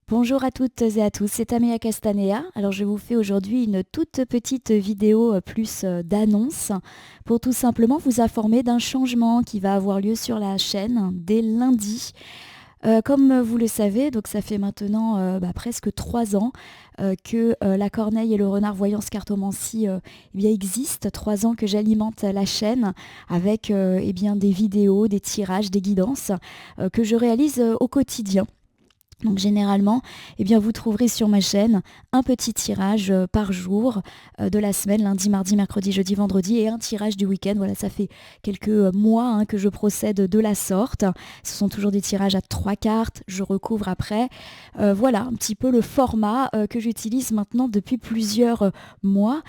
Bonjour à toutes et à tous, c'est Améa Castanea. Alors je vous fais aujourd'hui une toute petite vidéo plus d'annonce pour tout simplement vous informer d'un changement qui va avoir lieu sur la chaîne dès lundi. Comme vous le savez, donc ça fait maintenant presque 3 ans que la Corneille et le Renard Voyance Cartomancie existent. 3 ans que j'alimente la chaîne avec des vidéos, des tirages, des guidances que je réalise au quotidien. Donc généralement, vous trouverez sur ma chaîne un petit tirage par jour de la semaine, lundi, mardi, mercredi, jeudi, vendredi, et un tirage du week-end. Voilà, ça fait quelques mois que je procède de la sorte. Ce sont toujours des tirages à 3 cartes, je recouvre après. Voilà un petit peu le format que j'utilise maintenant depuis plusieurs mois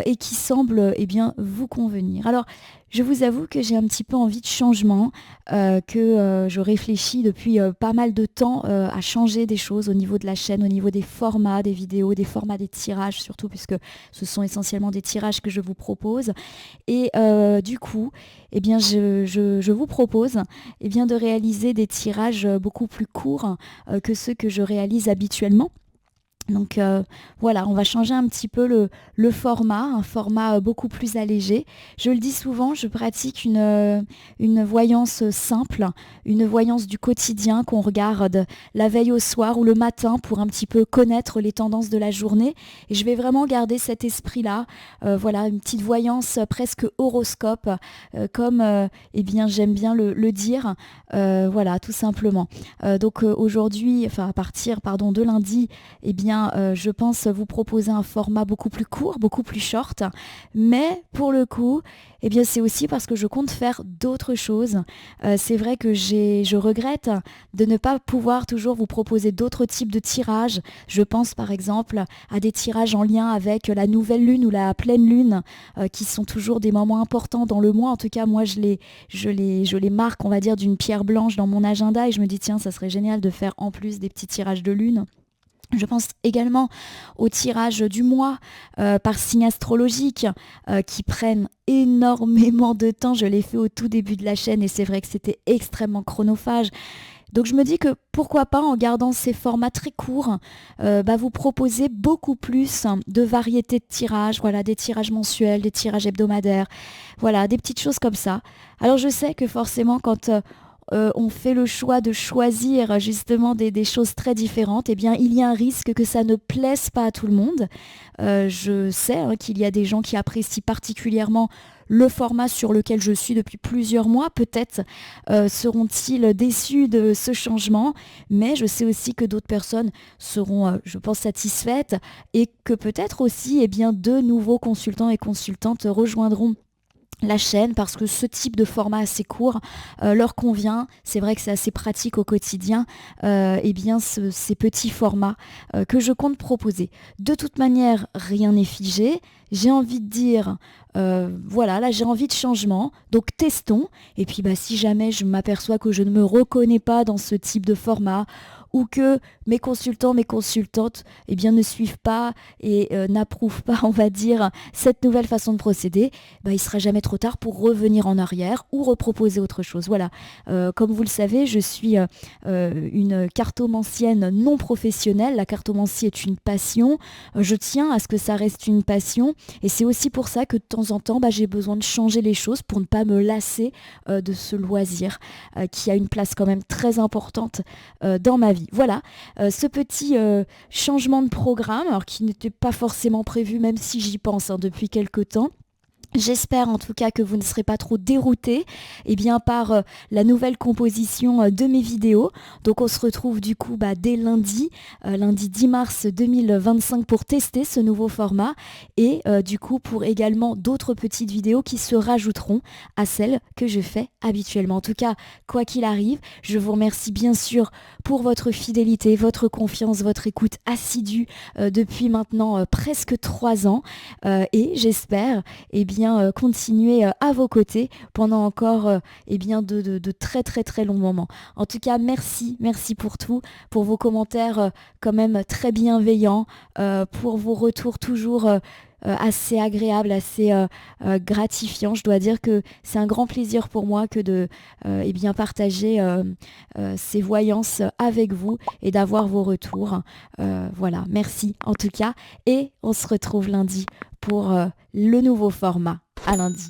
et qui semble vous convenir. Alors, je vous avoue que j'ai un petit peu envie de changement, que je réfléchis depuis pas mal de temps à changer des choses au niveau de la chaîne, au niveau des formats des vidéos, des formats des tirages surtout, puisque ce sont essentiellement des tirages que je vous propose. Et du coup, je vous propose de réaliser des tirages beaucoup plus courts que ceux que je réalise habituellement. Donc voilà, on va changer un petit peu le format, un format beaucoup plus allégé. Je le dis souvent, je pratique une voyance simple, une voyance du quotidien qu'on regarde la veille au soir ou le matin pour un petit peu connaître les tendances de la journée. Et je vais vraiment garder cet esprit-là. Voilà, une petite voyance presque horoscope, comme j'aime bien le dire. Voilà, tout simplement. Donc aujourd'hui, à partir de lundi, je pense vous proposer un format beaucoup plus court, beaucoup plus short. Mais pour le coup, c'est aussi parce que je compte faire d'autres choses. C'est vrai que je regrette de ne pas pouvoir toujours vous proposer d'autres types de tirages. Je pense par exemple à des tirages en lien avec la nouvelle lune ou la pleine lune, qui sont toujours des moments importants dans le mois. En tout cas, moi, je les marque, on va dire, d'une pierre blanche dans mon agenda et je me dis, tiens, ça serait génial de faire en plus des petits tirages de lune. Je pense également aux tirages du mois par signe astrologique qui prennent énormément de temps. Je l'ai fait au tout début de la chaîne et c'est vrai que c'était extrêmement chronophage. Donc je me dis que pourquoi pas, en gardant ces formats très courts, vous proposer beaucoup plus de variétés de tirages, voilà, des tirages mensuels, des tirages hebdomadaires, voilà, des petites choses comme ça. Alors je sais que forcément quand on fait le choix de choisir justement des choses très différentes, il y a un risque que ça ne plaise pas à tout le monde. Je sais qu'il y a des gens qui apprécient particulièrement le format sur lequel je suis depuis plusieurs mois. Peut-être seront-ils déçus de ce changement, mais je sais aussi que d'autres personnes seront, je pense, satisfaites et que peut-être aussi de nouveaux consultants et consultantes rejoindront la chaîne parce que ce type de format assez court leur convient. C'est vrai que c'est assez pratique au quotidien, ces petits formats que je compte proposer. De toute manière, rien n'est figé. J'ai envie de dire, voilà, là j'ai envie de changement, donc testons. Et puis si jamais je m'aperçois que je ne me reconnais pas dans ce type de format, ou que mes consultants, mes consultantes ne suivent pas et n'approuvent pas, on va dire, cette nouvelle façon de procéder, il ne sera jamais trop tard pour revenir en arrière ou reproposer autre chose. Voilà, comme vous le savez, je suis une cartomancienne non professionnelle. La cartomancie est une passion. Je tiens à ce que ça reste une passion et c'est aussi pour ça que de temps en temps, j'ai besoin de changer les choses pour ne pas me lasser de ce loisir qui a une place quand même très importante dans ma vie. Voilà, ce petit changement de programme, alors qui n'était pas forcément prévu, même si j'y pense depuis quelque temps. J'espère en tout cas que vous ne serez pas trop déroutés par la nouvelle composition de mes vidéos. Donc on se retrouve du coup dès lundi, lundi 10 mars 2025 pour tester ce nouveau format et du coup pour également d'autres petites vidéos qui se rajouteront à celles que je fais habituellement. En tout cas, quoi qu'il arrive, je vous remercie bien sûr pour votre fidélité, votre confiance, votre écoute assidue depuis maintenant presque 3 ans et j'espère bien, continuer à vos côtés pendant encore de très très très longs moments. En tout cas, merci pour tout, pour vos commentaires quand même très bienveillants, pour vos retours toujours assez agréables, assez gratifiants. Je dois dire que c'est un grand plaisir pour moi que de partager ces voyances avec vous et d'avoir vos retours. Voilà, merci en tout cas. Et on se retrouve lundi pour le nouveau format. À lundi.